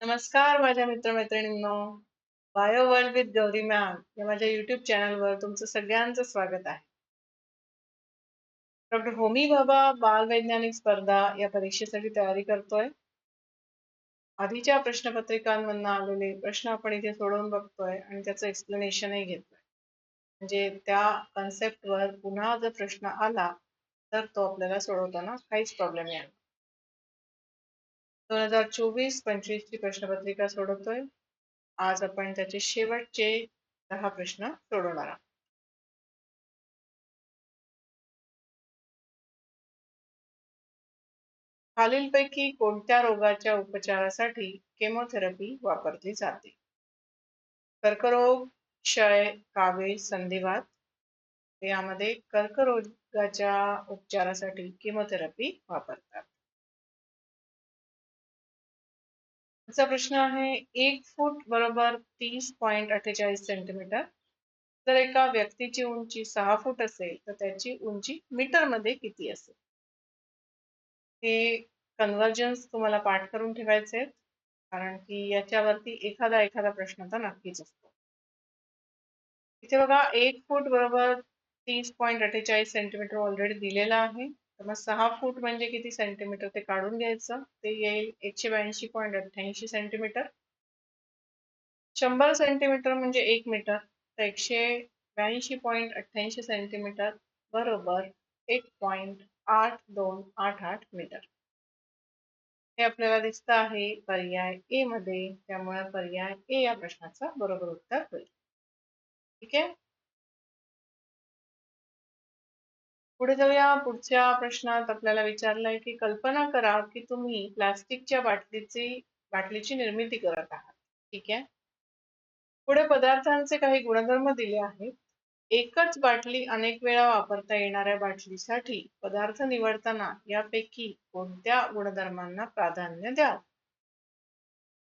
नमस्कार माझ्या मित्रमैत्रिणींनो. Bio world with Gauri ma'am या माझ्या युट्यूब चॅनलवर तुमचं सगळ्यांचं स्वागत आहे. डॉक्टर होमी भाभा बाल वैज्ञानिक स्पर्धा या परीक्षेसाठी तयारी करतोय. आधीच्या प्रश्नपत्रिकांमधून आलेले प्रश्न आपण इथे सोडवून बघतोय आणि त्याचं एक्सप्लेनेशनही घेतोय. म्हणजे त्या कन्सेप्टवर पुन्हा जर प्रश्न आला तर तो आपल्याला सोडवताना काहीच प्रॉब्लेम नाही. 2024-25 ची प्रश्नपत्रिका सोडवतोय. आज आपण त्याचे शेवटचे 10 प्रश्न सोडवणार आहोत. खालीलपैकी कोणत्या रोगाच्या उपचारासाठी केमोथेरपी वापरली जाते? कर्करोग, क्षय, कावीळ, संधिवात. यामध्ये कर्करोगाच्या उपचारासाठी केमोथेरपी वापरतात. पुढचा प्रश्न आहे 1 फूट बरोबर 30.48 सेंटीमीटर. जर एका व्यक्तीची उंची 6 फूट असेल तर त्याची उंची मीटरमध्ये किती असेल? हे कन्वर्जन्स तुम्हाला पाठ करून ठेवायचे आहेत, कारण की याच्यावरती एखादा प्रश्न तर नक्कीच असतो. इथे बघा 1 फूट बरोबर 30.48 सेंटीमीटर ऑलरेडी दिलेला आहे. तर मग 6 फूट म्हणजे किती सेंटीमीटर ते काढून घ्यायचं. ते येईल 182.88 सेंटीमीटर. 100 सेंटीमीटर म्हणजे 1 मीटर. तर 182.88 सेंटीमीटर बरोबर 1.8288 मीटर. हे आपल्याला दिसतं आहे पर्याय ए मध्ये, त्यामुळे पर्याय ए या प्रश्नाचं बरोबर उत्तर होईल. ठीक आहे. पुढे जाऊया. पुढच्या प्रश्नात आपल्याला विचारलंय की कल्पना करा की तुम्ही प्लास्टिकच्या बाटलीची निर्मिती करत आहात. ठीक आहे. पुढे पदार्थांचे काही गुणधर्म दिले आहेत. एकच बाटली अनेक वेळा वापरता येणाऱ्या बाटलीसाठी पदार्थ निवडताना यापैकी कोणत्या गुणधर्मांना प्राधान्य द्या?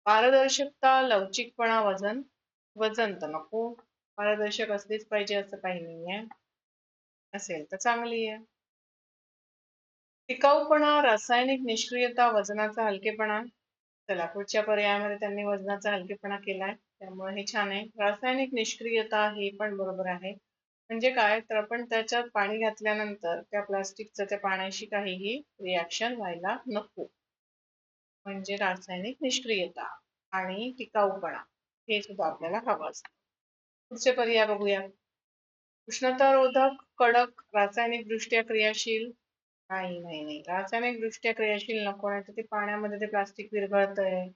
पारदर्शकता, लवचिकपणा, वजन तर नको. पारदर्शक असलीच पाहिजे असं काही नाहीये. असेल तर चांगली आहे. टिकाऊपणा, रासायनिक निष्क्रियता, वजनाचा हलकेपणा. चला पुढच्या पर्यायामध्ये त्यांनी वजनाचा हलकेपणा केलाय, त्यामुळे हे छान आहे. रासायनिक निष्क्रियता हे पण बरोबर आहे. म्हणजे काय, तर आपण त्याच्यात पाणी घातल्यानंतर त्या प्लास्टिकचं त्या पाण्याशी काहीही रिॲक्शन व्हायला नको. म्हणजे रासायनिक निष्क्रियता आणि टिकाऊपणा हे सुद्धा आपल्याला हवं असतं. पुढचे पर्याय बघूया. उष्णतारोधक, कडक, रासायनिक दृष्ट्या क्रियाशील. नाही. रासायनिक दृष्ट्या क्रियाशील नको, नाही तर ते पाण्यामध्ये ते प्लास्टिक विरघळतंय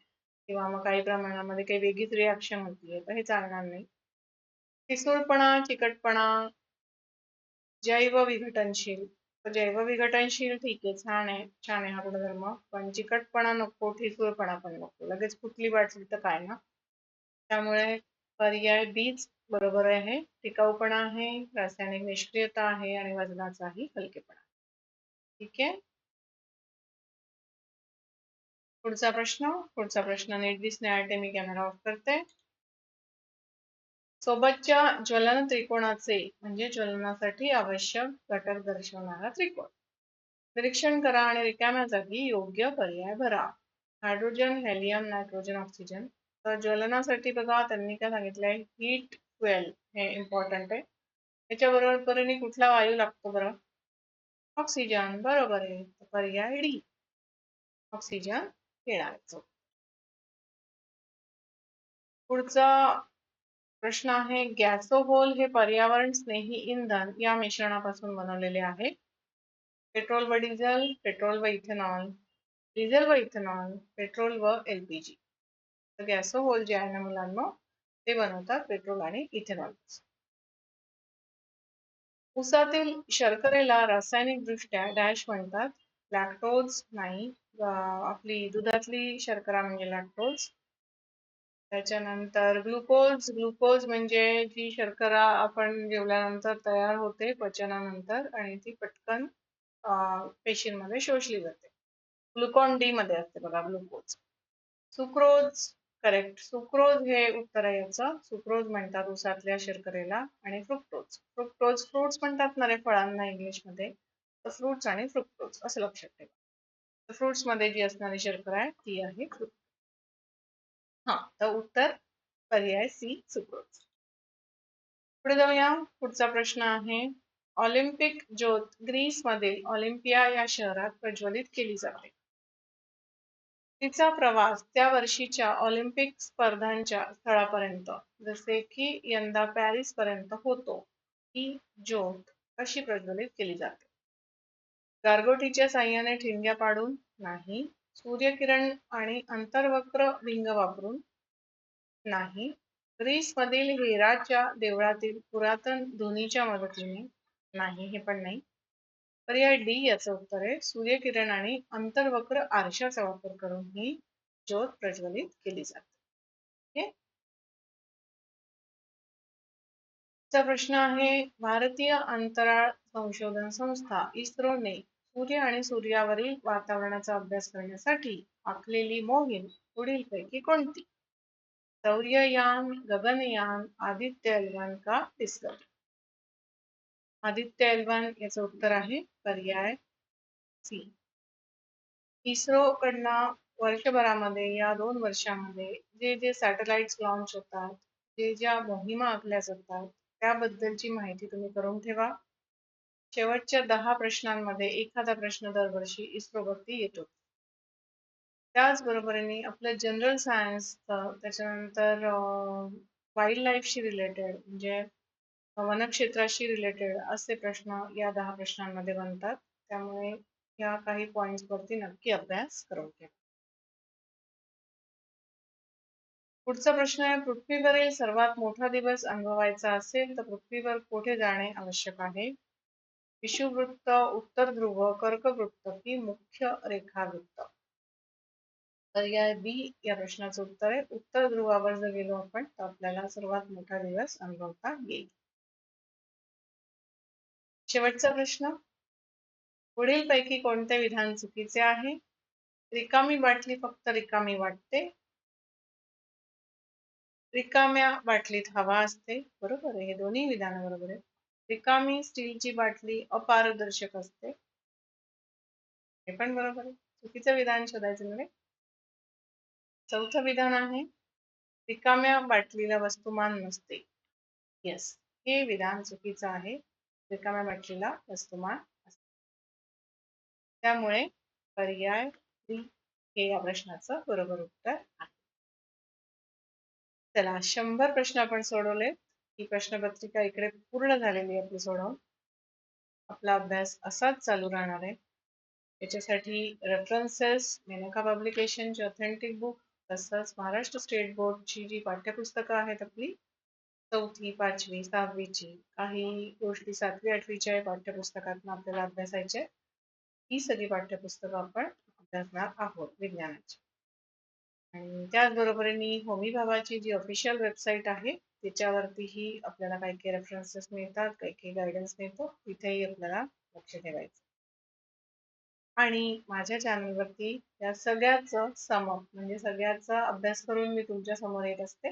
किंवा मग काही प्रमाणामध्ये काही वेगळीच रिॲक्शन होतीये, तर हे चालणार नाही. ठिसूळपणा, चिकटपणा, जैवविघटनशील. तर जैवविघटनशील ठीक आहे, छान आहे हा गुणधर्म, पण चिकटपणा नको, ठिसूळपणा पण नको. लगेच फुटली बाटली तर काय ना. त्यामुळे पर्याय बीच बरोबर आहे. टिकाऊपणा आहे, रासायनिक निष्क्रियता आहे आणि वजनाचाही हलकेपणा. ठीक आहे. पुढचा प्रश्न नीट दिसण्यासाठी मी कॅमेरा ऑफ करते. सोबतच्या ज्वलन त्रिकोणाचे म्हणजे ज्वलनासाठी आवश्यक घटक दर्शवणारा त्रिकोण. निरीक्षण करा आणि रिकाम्या जागी योग्य पर्याय भरा. Hydrogen, helium, nitrogen, oxygen. तर ज्वलनासाठी बघा त्यांनी काय सांगितलंय, हीट फ्युएल हे इम्पॉर्टंट आहे. त्याच्याबरोबरीने कुठला वायू लागतो बरं? ऑक्सिजन. बरोबर आहे. पर्याय डी, ऑक्सिजन घेणार. पुढचा प्रश्न आहे, गॅसोहोल हे पर्यावरण स्नेही इंधन या मिश्रणापासून बनवलेले आहे. पेट्रोल व डिझेल, पेट्रोल व इथेनॉल, डिझेल व इथेनॉल, पेट्रोल व LPG. तर गॅसोहोल जे आहे ना मुलांना, ते बनवतात पेट्रोल आणि इथेनॉल. ऊसातील शर्करेला रासायनिक दृष्ट्या डॅश म्हणतात. लॅक्टोज नाही, आपली दुधातली शर्करा म्हणजे लॅक्टोज. त्याच्यानंतर ग्लुकोज म्हणजे जी शर्करा आपण जेवल्यानंतर तयार होते पचनानंतर आणि ती पटकन पेशींमध्ये शोषली जाते. ग्लुकॉन डी मध्ये असते बघा ग्लुकोज. Sucrose, correct. सुक्रोज हे उत्तर आहे याचं. सुक्रोज म्हणतात ऊसातल्या शर्करेला. आणि फ्रुक्टोज फ्रुट्स म्हणतात ना रे फळांना इंग्लिशमध्ये, तर फ्रुट्स आणि फ्रुक्टोज असं लक्षात ठेवा. फ्रुट्स मध्ये जी असणारी शर्करा आहे ती आहे फ्रुक्टोज. तर उत्तर पर्याय सी सुक्रोज. पुढे जाऊया. पुढचा प्रश्न आहे, ऑलिम्पिक ज्योत ग्रीसमधील ऑलिम्पिया या शहरात प्रज्वलित केली जाते. तिचा प्रवास त्या वर्षीच्या ऑलिम्पिक स्पर्धांच्या स्थळापर्यंत, जसे की यंदा पॅरिस पर्यंत होतो. ही ज्योत कशी प्रज्वलित केली जाते? गारगोटीच्या साहाय्याने ठिणग्या पाडून? नाही. सूर्यकिरण आणि अंतर्वक्र भिंग वापरून? नाही. ग्रीसमधील हेराच्या देवळातील पुरातन धुनीच्या मदतीने? नाही, हे पण नाही. पर्याय डी याचं उत्तर आहे. सूर्यकिरण आणि अंतर्वक्र आरशाचा वापर करून ही ज्योत प्रज्वलित केली जाते. ओके. चा प्रश्न आहे, भारतीय अंतराळ संशोधन संस्था इस्रोने सूर्य आणि सूर्यावरील वातावरणाचा अभ्यास करण्यासाठी आखलेली मोहीम पुढीलपैकी कोणती? सौर्ययान, गगनयान, आदित्य एल1 का डिस्कवरी? आदित्य एल1 याचं उत्तर आहे पर्याय सी. इस्रो कडनं वर्षभरामध्ये या 2 वर्षामध्ये जे जे सॅटेलाइट्स लॉन्च होतात, जे ज्या मोहिमा आखल्या जातात, त्याबद्दलची माहिती तुम्ही करून ठेवा. शेवटच्या 10 प्रश्नांमध्ये एखादा प्रश्न दरवर्षी इस्रोवरती येतो. त्याचबरोबरीने आपलं जनरल सायन्स, त्याच्यानंतर वाईल्ड लाईफशी रिलेटेड म्हणजे वनक्षेत्राशी रिलेटेड असे प्रश्न या 10 प्रश्नांमध्ये बनतात. त्यामुळे या काही पॉइंट्स वरती नक्की अभ्यास करून घ्या. पुढचा प्रश्न आहे, पृथ्वीवरील सर्वात मोठा दिवस अनुभवायचा असेल तर पृथ्वीवर कुठे जाणे आवश्यक आहे? विषुववृत्त, उत्तर ध्रुव, कर्कवृत्त की मुख्य रेखावृत्त? पर्याय बी या प्रश्नाचं उत्तर आहे. उत्तर ध्रुवावर जर गेलो आपण तर आपल्याला सर्वात मोठा दिवस अनुभवता येईल. शेवटचा प्रश्न, पुढीलपैकी कोणते विधान चुकीचे आहे? रिकामी बाटली फक्त रिकामी वाटते. रिकाम्या बाटलीत हवा असते. बरोबर आहे, हे दोन्ही विधान बरोबर आहे. रिकामी स्टीलची बाटली अपारदर्शक असते. हे पण बरोबर आहे. चुकीचं विधान शोधायचं नव्हे. चौथं विधान आहे, रिकाम्या बाटलीला वस्तुमान नसते. येस, हे विधान चुकीचं आहे. रिकाम्या बाटलीला वस्तुमान असते. त्यामुळे पर्याय डी हे या प्रश्नाचं बरोबर उत्तर आहे. चला, 100 प्रश्न आपण सोडवले. ही प्रश्नपत्रिका इकडे पूर्ण झालेली आपली सोडवून. आपला अभ्यास असाच चालू राहणार आहे. याच्यासाठी रेफरन्सेस, मेनका पब्लिकेशनचे ऑथेंटिक बुक, तसंच महाराष्ट्र स्टेट बोर्डची जी पाठ्यपुस्तकं आहेत आपली 4थी, 5वी, 6वीची, काही गोष्टी 7वी, 8वीच्या पाठ्यपुस्तकातून आपल्याला अभ्यासायचे. ही सगळी पाठ्यपुस्तकं आपण अभ्यासणार आहोत विज्ञानाची. आणि त्याचबरोबरीने होमी भाबाची जी ऑफिशियल वेबसाईट आहे त्याच्यावरतीही आपल्याला काही काही रेफरन्सेस मिळतात, काही काही गायडन्स मिळतो. तिथेही आपल्याला लक्ष ठेवायचं. आणि माझ्या चॅनलवरती या सगळ्याचं समप म्हणजे सगळ्याचा अभ्यास करून मी तुमच्या समोर येत असते,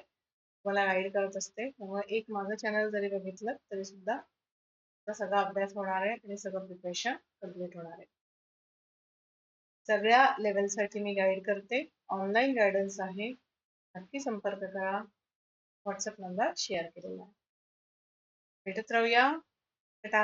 मला गाईड करत असते. त्यामुळे एक माझं चॅनल जरी बघितलं तरी सुद्धा सगळा अभ्यास होणार आहे आणि सगळं प्रिपरेशन कम्प्लीट होणार आहे. सगळ्या लेवलसाठी मी गाईड करते. ऑनलाईन गायडन्स आहे, नक्की संपर्क करा. व्हॉट्सअप नंबर शेअर केलेला आहे. भेटत राहूया. टाटा.